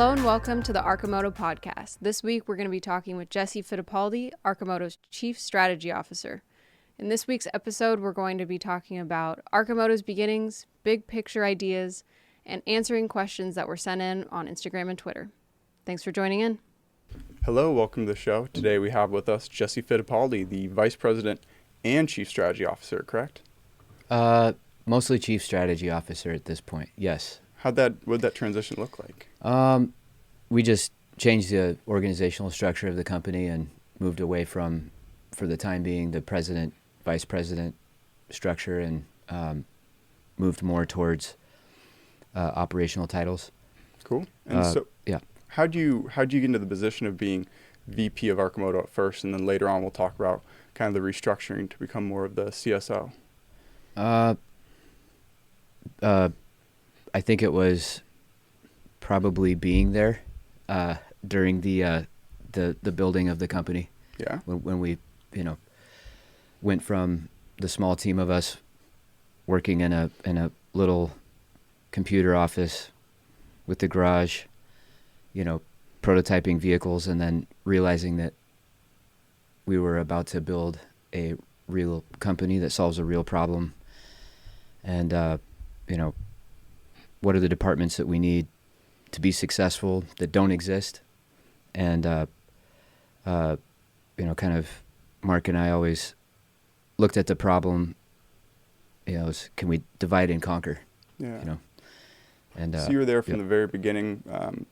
Hello and welcome to the Arcimoto podcast. This week we're going to be talking with Jesse Fittipaldi, Arcimoto's Chief Strategy Officer. In this week's episode, we're going to be talking about Arcimoto's beginnings, big picture ideas, and answering questions that were sent in on Instagram and Twitter. Thanks for joining in. Hello, welcome to the show. Today we have with us Jesse Fittipaldi, the Vice President and Chief Strategy Officer, correct? Mostly Chief Strategy Officer at this point, yes. What did that transition look like? We just changed the organizational structure of the company and moved away from, for the time being, the president, vice president structure and moved more towards operational titles. Cool. And yeah. How'd you get into the position of being VP of Arcimoto at first, and then later on we'll talk about kind of the restructuring to become more of the CSO? I think it was probably being there during the building of the company. Yeah. When we, went from the small team of us working in a little computer office with the garage, prototyping vehicles, and then realizing that we were about to build a real company that solves a real problem. And, what are the departments that we need to be successful that don't exist? And, kind of Mark and I always looked at the problem, can we divide and conquer? Yeah. And so you were there from the very beginning,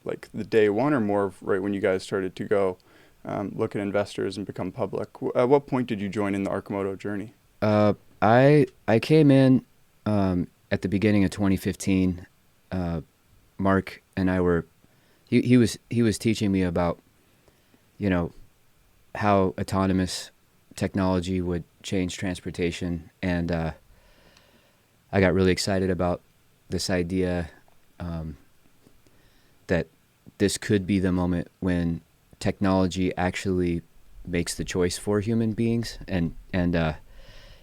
like the day one, or more of right when you guys started to go look at investors and become public? At what point did you join in the Arcimoto journey? I came in at the beginning of 2015. Mark and I were, he was teaching me about, how autonomous technology would change transportation, and I got really excited about this idea that this could be the moment when technology actually makes the choice for human beings, and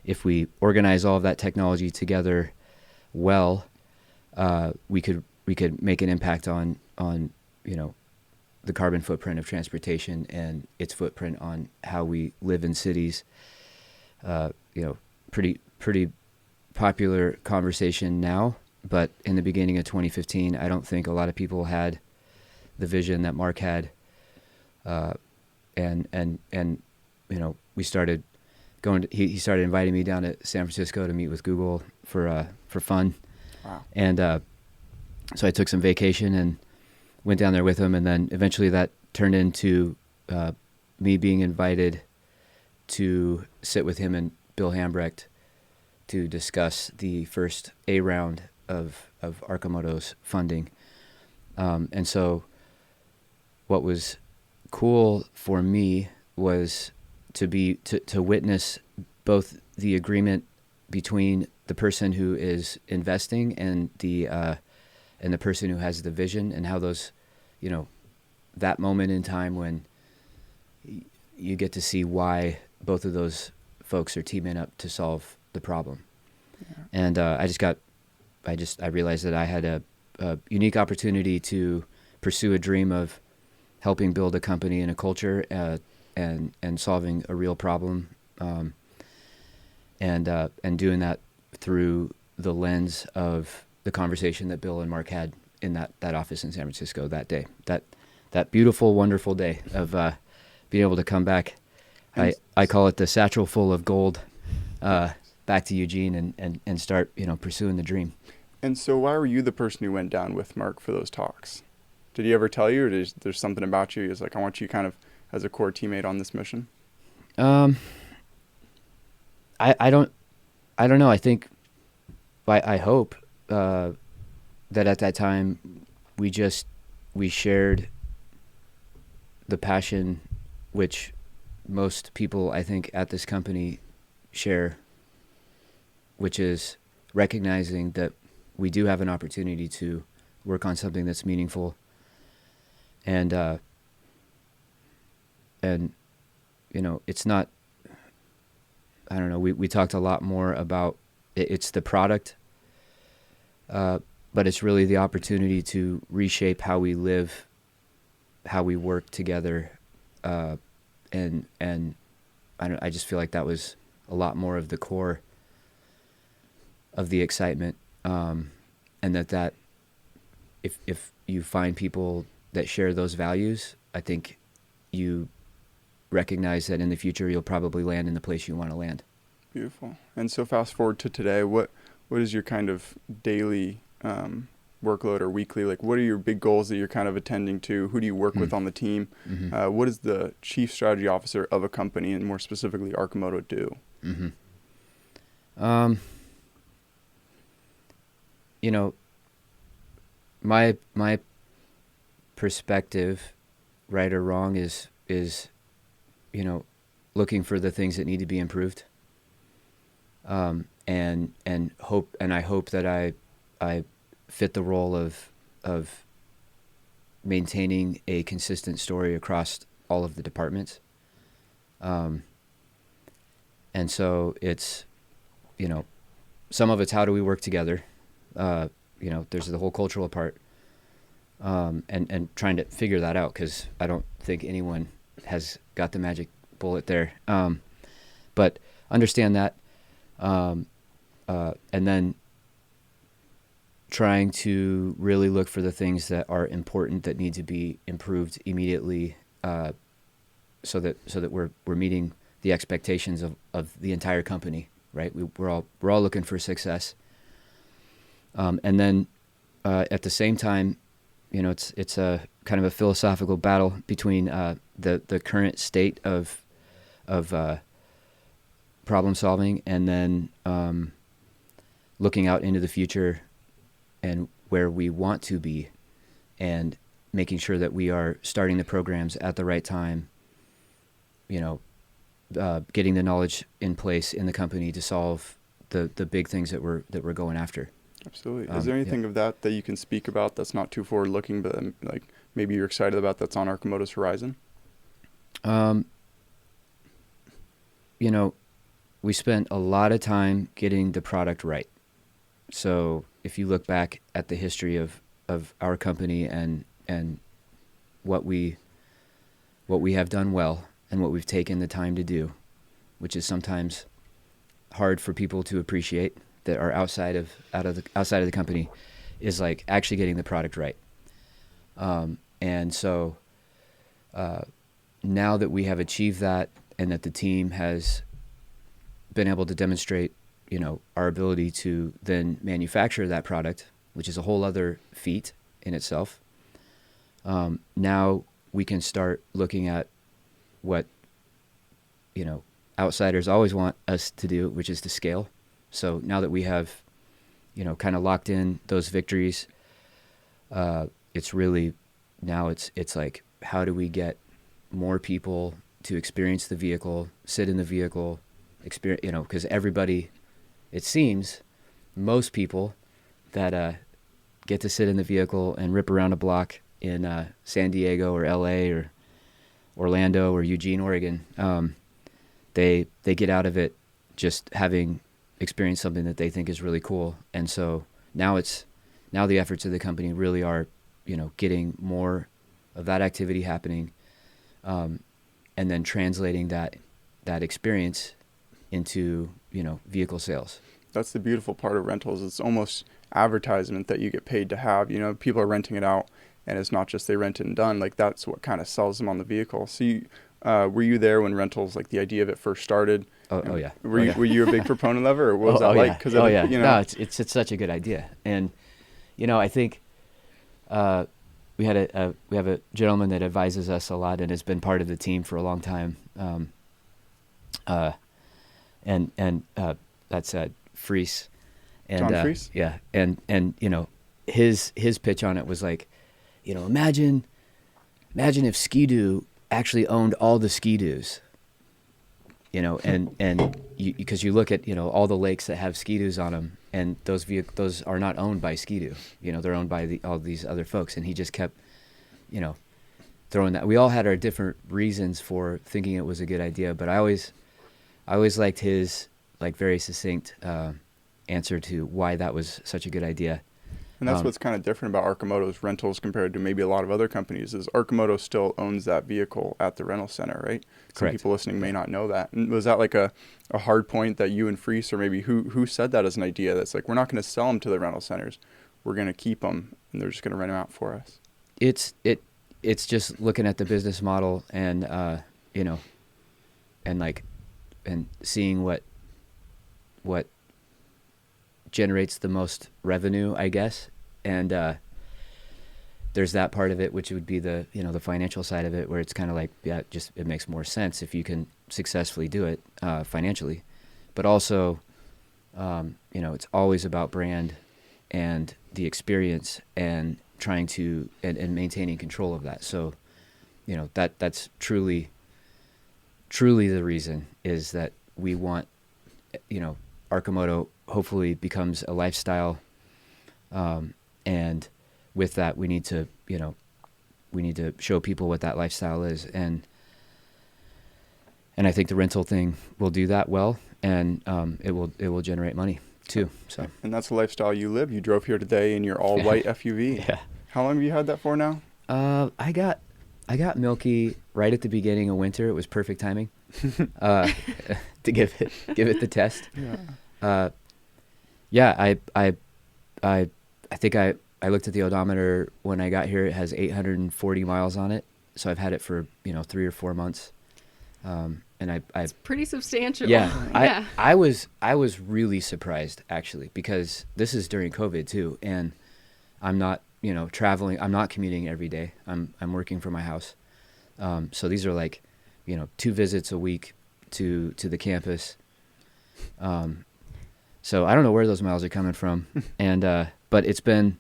if we organize all of that technology together well, we could make an impact on the carbon footprint of transportation and its footprint on how we live in cities. Pretty popular conversation now, but in the beginning of 2015, I don't think a lot of people had the vision that Mark had, and we started going. He started inviting me down to San Francisco to meet with Google for fun. Wow. And so I took some vacation and went down there with him, and then eventually that turned into me being invited to sit with him and Bill Hambrecht to discuss the first A round of Arcimoto's funding. And so what was cool for me was to witness both the agreement between the person who is investing and the person who has the vision, and how those, that moment in time when you get to see why both of those folks are teaming up to solve the problem. Yeah. And I realized that I had a unique opportunity to pursue a dream of helping build a company and a culture and solving a real problem, and doing that through the lens of the conversation that Bill and Mark had in that office in San Francisco that day, that beautiful, wonderful day of being able to come back. I call it the satchel full of gold, back to Eugene and start, pursuing the dream. And so why were you the person who went down with Mark for those talks? Did he ever tell you, or there's something about you? He's like, I want you kind of as a core teammate on this mission? I don't know. I think, I hope that at that time we shared the passion which most people, I think, at this company share, which is recognizing that we do have an opportunity to work on something that's meaningful, and it's not, I don't know, we talked a lot more about it's the product, but it's really the opportunity to reshape how we live how we work together, and I just feel like that was a lot more of the core of the excitement, and that if you find people that share those values, I think you recognize that in the future you'll probably land in the place you want to land. Beautiful. And so fast forward to today, what is your kind of daily workload or weekly? Like, what are your big goals that you're kind of attending to? Who do you work with on the team? Mm-hmm. What does the chief strategy officer of a company, and more specifically Arcimoto, do? Mm-hmm. You know, my perspective, right or wrong, is you know, looking for the things that need to be improved, and I hope that I fit the role of maintaining a consistent story across all of the departments, and so it's, you know, some of it's how do we work together. You know, there's the whole cultural part, and trying to figure that out, because I don't think anyone has got the magic bullet there. But understand that, and then trying to really look for the things that are important that need to be improved immediately, so that we're meeting the expectations of the entire company, right? We're all looking for success. And then at the same time, you know, it's a kind of a philosophical battle between the current state of problem solving, and then looking out into the future and where we want to be, and making sure that we are starting the programs at the right time, you know, getting the knowledge in place in the company to solve the big things that we're going after. Absolutely. Is there anything of that you can speak about that's not too forward looking, but like maybe you're excited about, that's on Arcimoto's horizon? You know, we spent a lot of time getting the product right. So if you look back at the history of our company and what we have done well and what we've taken the time to do, which is sometimes hard for people to appreciate that are outside of the company, is like actually getting the product right. And so now that we have achieved that, and that the team has been able to demonstrate, you know, our ability to then manufacture that product, which is a whole other feat in itself. Now we can start looking at what, you know, outsiders always want us to do, which is to scale. So now that we have, you know, kind of locked in those victories, it's really, now it's like, how do we get more people to experience the vehicle, sit in the vehicle, experience, you know, because everybody, it seems, most people that get to sit in the vehicle and rip around a block in San Diego or LA or Orlando or Eugene, Oregon, they get out of it just having experienced something that they think is really cool. And so now the efforts of the company really are, you know, getting more of that activity happening, and then translating that experience into, you know, vehicle sales. That's the beautiful part of rentals. It's almost advertisement that you get paid to have. You know, people are renting it out, and it's not just they rent it and done. Like, that's what kind of sells them on the vehicle. So were you there when rentals, like the idea of it first started? Oh yeah. Were you a big proponent of it, or what was that like? Yeah. 'Cause yeah. You know, No, it's such a good idea. And, you know, I think we have a gentleman that advises us a lot and has been part of the team for a long time. And that's Freese. And, John Freese? Yeah. And, you know, his pitch on it was like, you know, imagine if Ski-Doo actually owned all the Ski-Doos, you know, and because you look at, you know, all the lakes that have Ski-Doos on them, and those are not owned by Ski-Doo, you know, they're owned by all these other folks. And he just kept, you know, throwing that. We all had our different reasons for thinking it was a good idea, but I always liked his, like, very succinct answer to why that was such a good idea. And that's what's kind of different about Arcimoto's rentals compared to maybe a lot of other companies is Arcimoto still owns that vehicle at the rental center, right? Some Correct. people listening may not know that. And was that like a hard point that you and Freese, or maybe who said that as an idea that's like, we're not going to sell them to the rental centers. We're going to keep them and they're just going to rent them out for us. It's just looking at the business model and, and seeing what generates the most revenue, I guess. And there's that part of it, which would be the financial side of it, where it's kind of like, yeah, it makes more sense if you can successfully do it financially. But also, it's always about brand and the experience and trying to and maintaining control of that. So, that's truly the reason is that we want, Arcimoto hopefully becomes a lifestyle, and with that we need to show people what that lifestyle is, and I think the rental thing will do that well, and it will generate money too. So, and that's the lifestyle you live. You drove here today in your all white FUV. Yeah. How long have you had that for now? I got Milky right at the beginning of winter. It was perfect timing to give it the test. Yeah. I think I looked at the odometer when I got here. It has 840 miles on it. So I've had it for 3 or 4 months. And it's pretty substantial. Yeah. I was really surprised actually, because this is during COVID too, and I'm not traveling. I'm not commuting every day. I'm working from my house. So these are like 2 visits a week to the campus. So I don't know where those miles are coming from, and but it's been.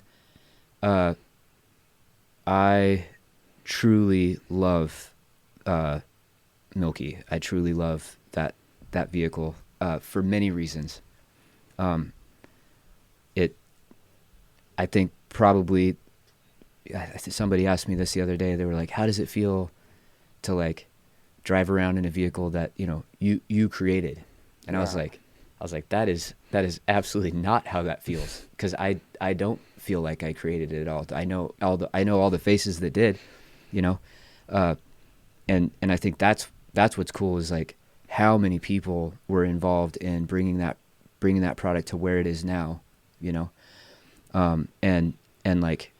I truly love Milky. I truly love that vehicle for many reasons. I think probably. Somebody asked me this the other day. They were like, "How does it feel to like drive around in a vehicle that you created?" And I was like, that is absolutely not how that feels, because I don't feel like I created it at all. I know all the faces that did, and I think that's what's cool is like how many people were involved in bringing that product to where it is now, and like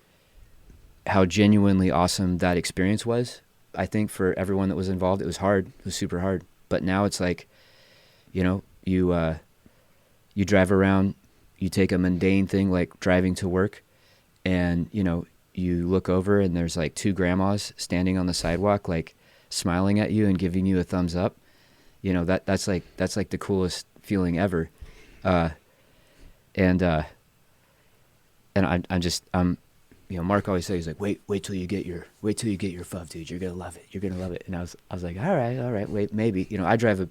how genuinely awesome that experience was. I think for everyone that was involved, it was hard. It was super hard. But now it's like, you drive around, you take a mundane thing like driving to work, and you look over and there's like 2 grandmas standing on the sidewalk, like smiling at you and giving you a thumbs up. That's like the coolest feeling ever. And I'm Mark always says, he's like, wait till you get your FUV, dude. You're gonna love it. And I was like, all right, wait, maybe. I drove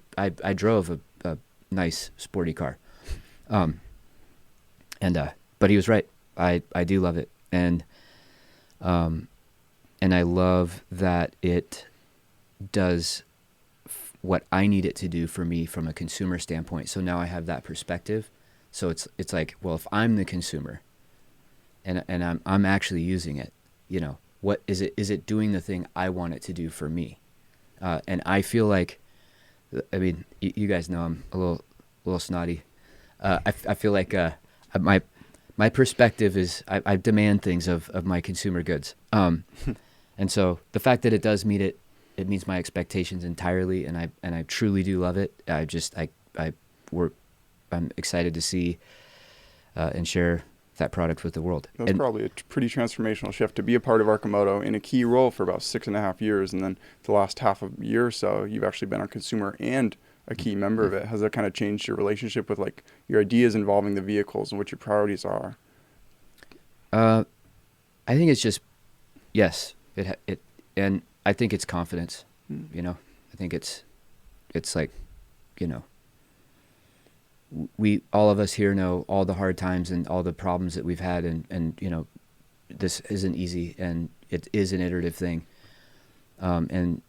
a nice sporty car, but he was right. I do love it, and I love that it does what I need it to do for me from a consumer standpoint. So now I have that perspective. So it's like, well, if I'm the consumer, and I'm actually using it, what is it? Is it doing the thing I want it to do for me? And I feel like, I mean, you guys know I'm a little snotty. I feel like my perspective is I demand things of my consumer goods. And so the fact that it does meet it meets my expectations entirely, and I truly do love it. I'm excited to see and share that product with the world. That's probably a pretty transformational shift to be a part of Arcimoto in a key role for about 6.5 years, and then the last half of a year or so, you've actually been a consumer and a key member of it. Has that kind of changed your relationship with like your ideas involving the vehicles and what your priorities are? I think it's just yes. It and I think it's confidence. I think it's like, we all of us here know all the hard times and all the problems that we've had, and this isn't easy, and it is an iterative thing. And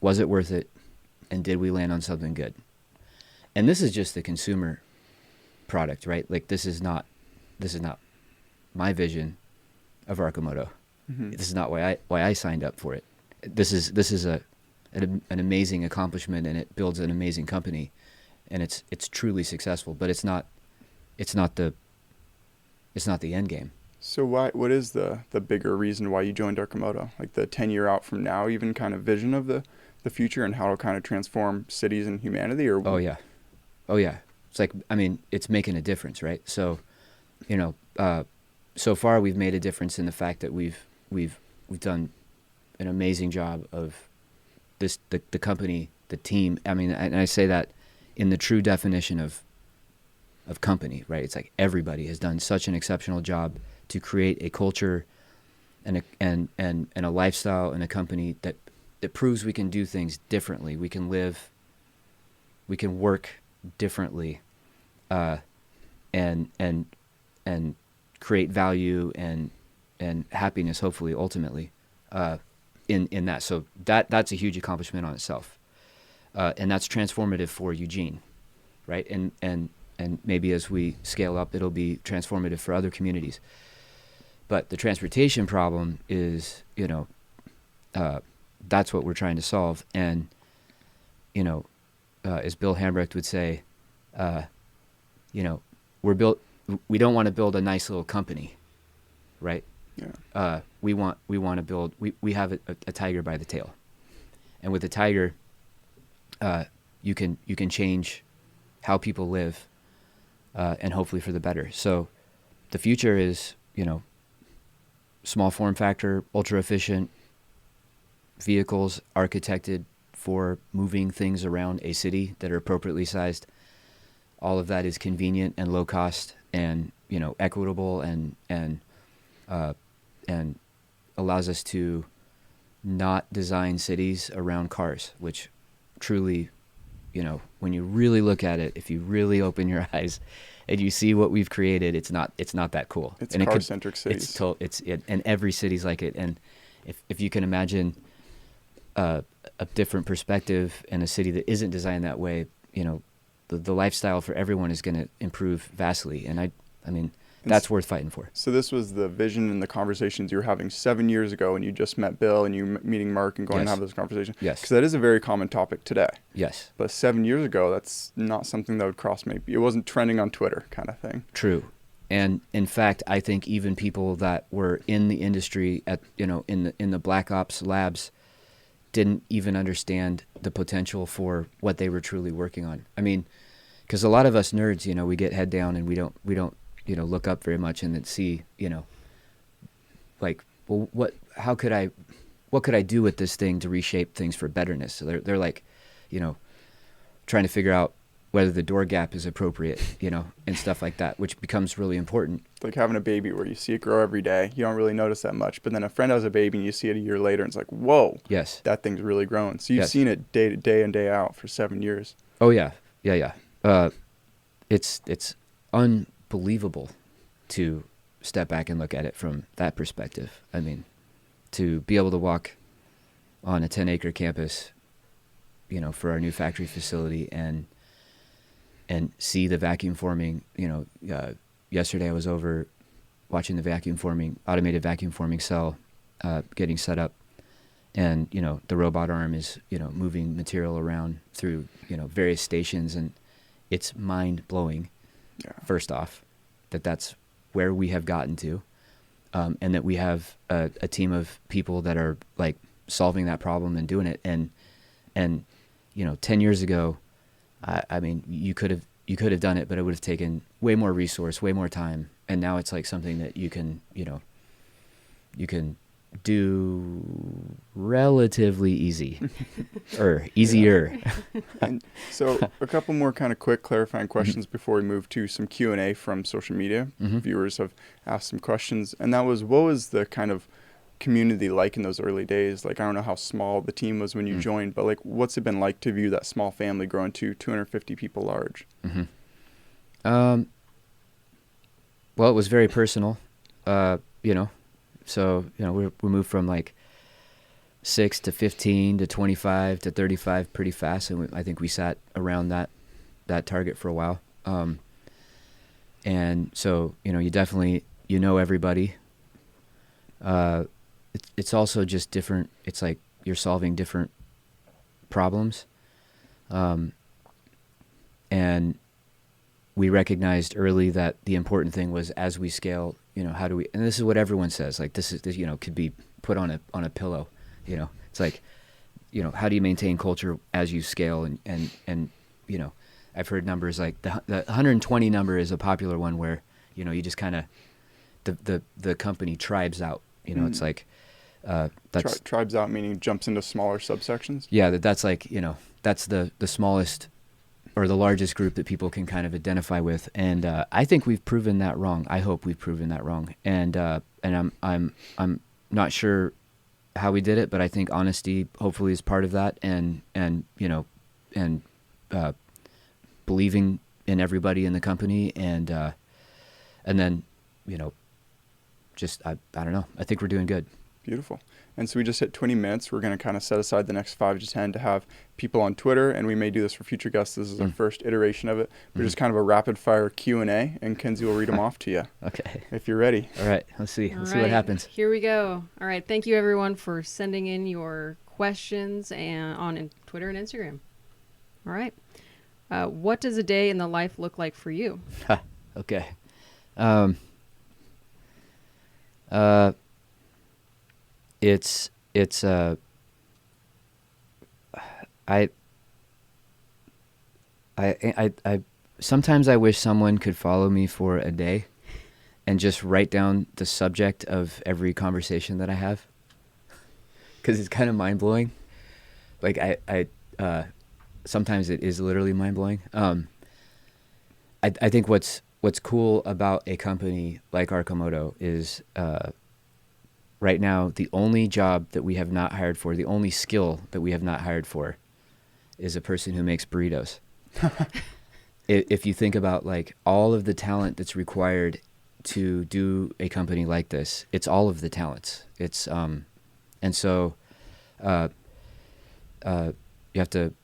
was it worth it, and did we land on something good? And this is just the consumer product, right? Like this is not my vision of Arcimoto. Mm-hmm. This is not why I signed up for it. This is an amazing accomplishment, and it builds an amazing company, and it's truly successful. But it's not the end game. So what is the bigger reason why you joined Arcimoto? Like the 10-year out from now, even kind of vision of the future and how it'll kind of transform cities and humanity? Or Oh yeah. It's like, I mean, it's making a difference, right? So, so far we've made a difference in the fact that we've done an amazing job of the company, the team. I mean, and I say that in the true definition of company, right? It's like everybody has done such an exceptional job to create a culture and a lifestyle and a company that proves we can do things differently. We can work differently, and create value and happiness, hopefully, ultimately, in that. So that's a huge accomplishment on itself, and that's transformative for Eugene, right? And maybe as we scale up, it'll be transformative for other communities. But the transportation problem is, that's what we're trying to solve. And, as Bill Hambrecht would say, we don't want to build a nice little company, right? Yeah. We want to build, we have a tiger by the tail. And with the tiger, you can change how people live, and hopefully for the better. So the future is, small form factor, ultra efficient vehicles architected for moving things around a city that are appropriately sized. All of that is convenient and low cost and, equitable and allows us to not design cities around cars, which truly, when you really look at it, if you really open your eyes and you see what we've created, it's not that cool. It's and car-centric cities. And every city's like it. And if you can imagine a different perspective in a city that isn't designed that way, the lifestyle for everyone is going to improve vastly. And I mean, that's worth fighting for. So this was the vision and the conversations you were having 7 years ago, and you just met Bill and you meeting Mark and going Yes. to have those conversations. Yes. Because that is a very common topic today. Yes. But 7 years ago, that's not something that would cross maybe. It wasn't trending on Twitter kind of thing. True. And in fact, I think even people that were in the industry in the Black Ops labs didn't even understand the potential for what they were truly working on. I mean, because a lot of us nerds, we get head down and we don't look up very much and then see, like, well, what could I do with this thing to reshape things for betterness? So they're like, trying to figure out whether the door gap is appropriate, and stuff like that, which becomes really important. It's like having a baby where you see it grow every day. You don't really notice that much. But then a friend has a baby and you see it a year later and it's like, whoa, Yes. that thing's really growing. So you've Yes. seen it day to day and day out for 7 years. Oh yeah. Yeah. It's unbelievable to step back and look at it from that perspective. I mean, to be able to walk on a 10-acre campus, for our new factory facility and see the vacuum forming, yesterday I was over watching the automated vacuum forming cell getting set up, and, the robot arm is, moving material around through, various stations, and it's mind-blowing, first off, that's where we have gotten to, and that we have a team of people that are, like, solving that problem and doing it. And 10 years ago, I mean, you could have done it, but it would have taken way more resource, way more time. And now it's like something that you can do relatively easier. And so a couple more kind of quick clarifying questions before we move to some Q&A from social media. Mm-hmm. Viewers have asked some questions, and that was, what was the kind of community like in those early days? Like, I don't know how small the team was when you joined, but like, what's it been like to view that small family grow into 250 people large? Mm-hmm. Well, it was very personal, so, we moved from like 6 to 15 to 25 to 35 pretty fast. And I think we sat around that target for a while. And so, you definitely, everybody. It's also just different. It's like you're solving different problems. And we recognized early that the important thing was, as we scale, how do we, and this is what everyone says, like this could be put on a pillow, it's like, how do you maintain culture as you scale? And I've heard numbers like the 120 number is a popular one where, you just kind of, the company tribes out, it's like, that's tribes out, meaning jumps into smaller subsections. Yeah. That's like, that's the smallest or the largest group that people can kind of identify with. And, I think we've proven that wrong. I hope we've proven that wrong. And I'm not sure how we did it, but I think honesty hopefully is part of that. And believing in everybody in the company. And then, just, I don't know. I think we're doing good. Beautiful. And so we just hit 20 minutes. We're going to kind of set aside the next 5 to 10 to have people on Twitter, and we may do this for future guests. This is our first iteration of it. We're just kind of a rapid fire Q&A, and Kenzie will read them off to you. Okay. If you're ready. All right. Let's see what happens. Here we go. All right. Thank you, everyone, for sending in your questions on Twitter and Instagram. All right. What does a day in the life look like for you? Okay. It's I sometimes I wish someone could follow me for a day and just write down the subject of every conversation that I have, because it's kind of mind blowing. Like I sometimes it is literally mind blowing. I think what's cool about a company like Arcimoto is, right now, the only job that we have not hired for, the only skill that we have not hired for, is a person who makes burritos. If you think about like all of the talent that's required to do a company like this, it's all of the talents. It's and so you have to.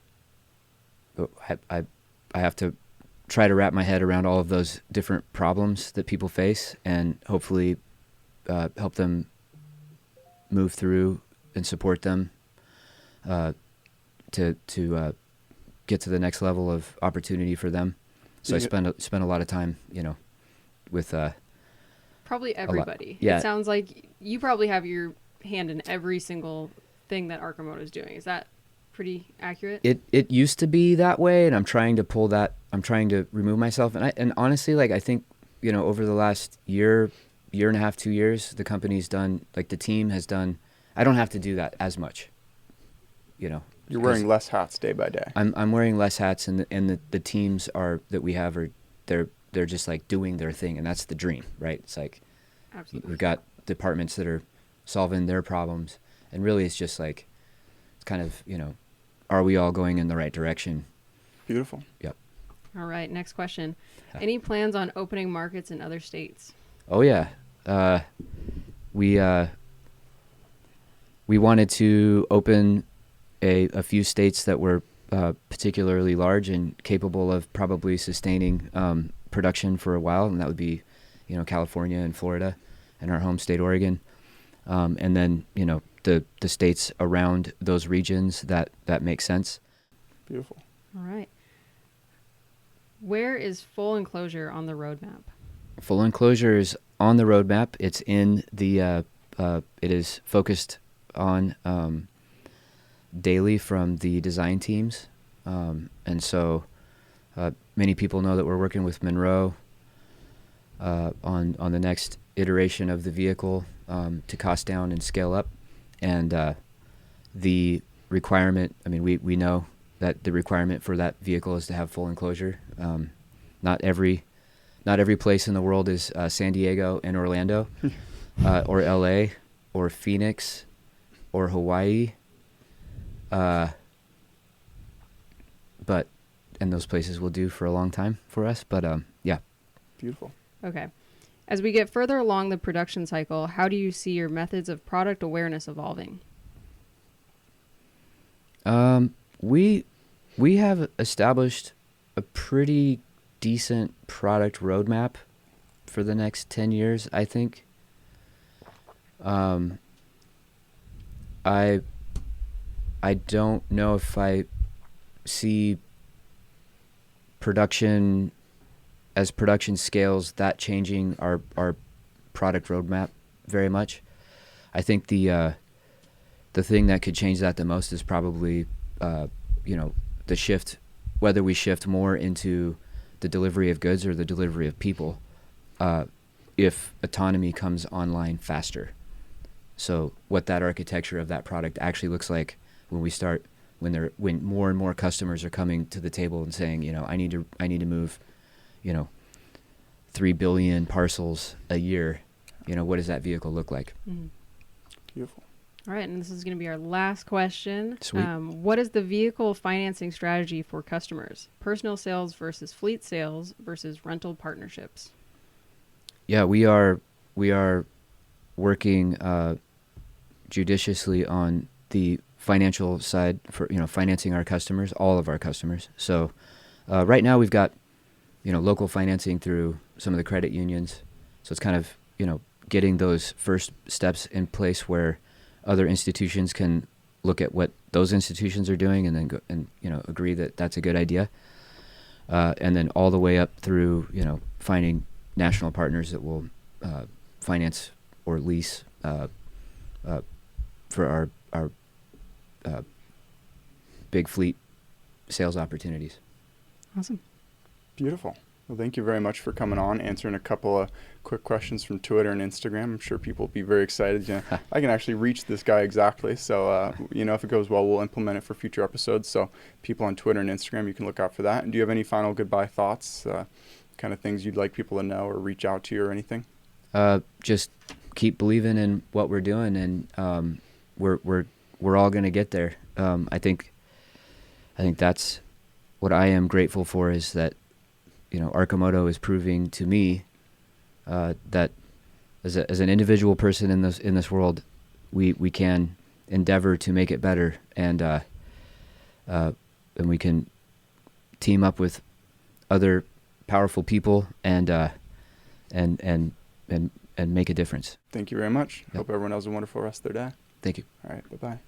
I have to try to wrap my head around all of those different problems that people face, and hopefully help them move through and support them to get to the next level of opportunity for them. So I spend a lot of time, with probably everybody. Yeah. It sounds like you probably have your hand in every single thing that Arcimoto is doing. Is that pretty accurate? It used to be that way, and I'm trying to pull that. I'm trying to remove myself, and honestly, like I think over the last year and a half, 2 years, the company's done, like the team has done. I don't have to do that as much. You're wearing less hats day by day. I'm wearing less hats, and the teams that we have are they're just like doing their thing, and that's the dream, right? It's like, absolutely, we've got departments that are solving their problems, and really it's just like, it's kind of, are we all going in the right direction? Beautiful. Yep. All right, next question. Any plans on opening markets in other states? Oh yeah. We wanted to open a few states that were particularly large and capable of probably sustaining production for a while, and that would be, California and Florida, and our home state, Oregon, and then the states around those regions that make sense. Beautiful. All right. Where is full enclosure on the roadmap? Full enclosure is on the roadmap. It's in the. It is focused on daily from the design teams, and so many people know that we're working with Monroe on the next iteration of the vehicle to cost down and scale up, and the requirement. I mean, we know that the requirement for that vehicle is to have full enclosure. Not every place in the world is San Diego and Orlando, or LA, or Phoenix, or Hawaii. But and those places will do for a long time for us. But yeah. Beautiful. Okay. As we get further along the production cycle, how do you see your methods of product awareness evolving? We have established a pretty decent product roadmap for the next 10 years, I think. I don't know if I see production scales, that changing our product roadmap very much. I think the thing that could change that the most is probably the shift, whether we shift more into the delivery of goods or the delivery of people, if autonomy comes online faster. So what that architecture of that product actually looks like when more and more customers are coming to the table and saying, I need to move, 3 billion parcels a year. What does that vehicle look like? Mm-hmm. Beautiful. All right, and this is going to be our last question. Sweet. What is the vehicle financing strategy for customers? Personal sales versus fleet sales versus rental partnerships? Yeah, we are working judiciously on the financial side for financing our customers, all of our customers. So right now we've got local financing through some of the credit unions. So it's kind of getting those first steps in place where other institutions can look at what those institutions are doing and then go and agree that that's a good idea. And then all the way up through finding national partners that will finance or lease for our big fleet sales opportunities. Awesome. Beautiful. Well, thank you very much for coming on, answering a couple of quick questions from Twitter and Instagram. I'm sure people will be very excited. I can actually reach this guy exactly. So, if it goes well, we'll implement it for future episodes. So people on Twitter and Instagram, you can look out for that. And do you have any final goodbye thoughts, kind of things you'd like people to know or reach out to you or anything? Just keep believing in what we're doing, and we're all going to get there. I think that's what I am grateful for, is that Arcimoto is proving to me that as an individual person in this world, we can endeavor to make it better, and we can team up with other powerful people and make a difference. Thank you very much. Yep. Hope everyone has a wonderful rest of their day. Thank you. All right. Bye-bye.